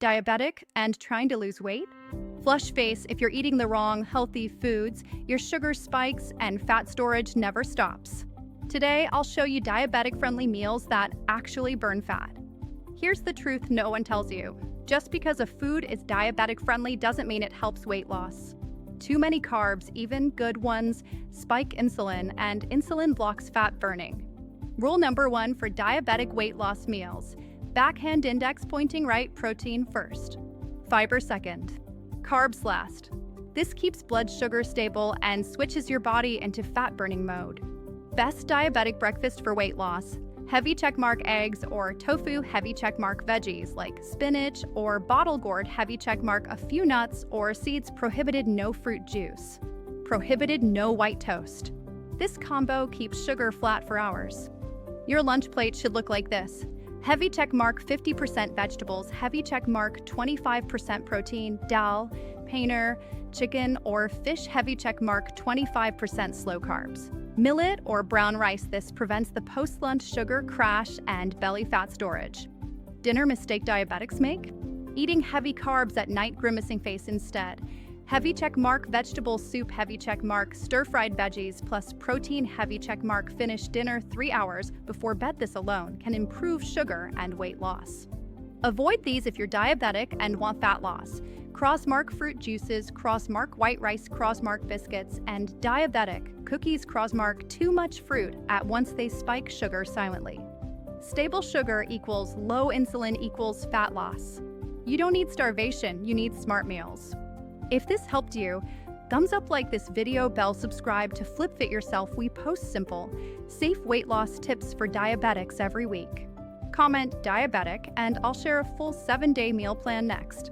Diabetic and trying to lose weight? Flush face if you're eating the wrong healthy foods, your sugar spikes, and fat storage never stops. Today, I'll show you diabetic-friendly meals that actually burn fat. Here's the truth no one tells you. Just because a food is diabetic-friendly doesn't mean it helps weight loss. Too many carbs, even good ones, spike insulin, and insulin blocks fat burning. Rule number 1 for diabetic weight loss meals: backhand index pointing right, protein first. Fiber second. Carbs last. This keeps blood sugar stable and switches your body into fat-burning mode. Best diabetic breakfast for weight loss: heavy checkmark eggs or tofu heavy checkmark veggies like spinach, or bottle gourd heavy checkmark a few nuts or seeds. Prohibited no fruit juice. Prohibited no white toast. This combo keeps sugar flat for hours. Your lunch plate should look like this: heavy checkmark 50% vegetables, heavy checkmark 25% protein, dal, paneer, chicken, or fish, heavy checkmark 25% slow carbs. Millet or brown rice. This prevents the post-lunch sugar crash and belly fat storage. Dinner mistake diabetics make? Eating heavy carbs at night, grimacing face instead. Heavy checkmark vegetable soup, heavy checkmark stir-fried veggies plus protein, heavy checkmark finish dinner 3 hours before bed. This alone can improve sugar and weight loss. Avoid these if you're diabetic and want fat loss: crossmark fruit juices, crossmark white rice, crossmark biscuits, and diabetic cookies. Crossmark too much fruit at once, they spike sugar silently. Stable sugar equals low insulin equals fat loss. You don't need starvation, you need smart meals. If this helped you, thumbs up, like this video, bell, subscribe to flip fit yourself. We post simple, safe weight loss tips for diabetics every week. Comment diabetic and I'll share a full 7-day meal plan next.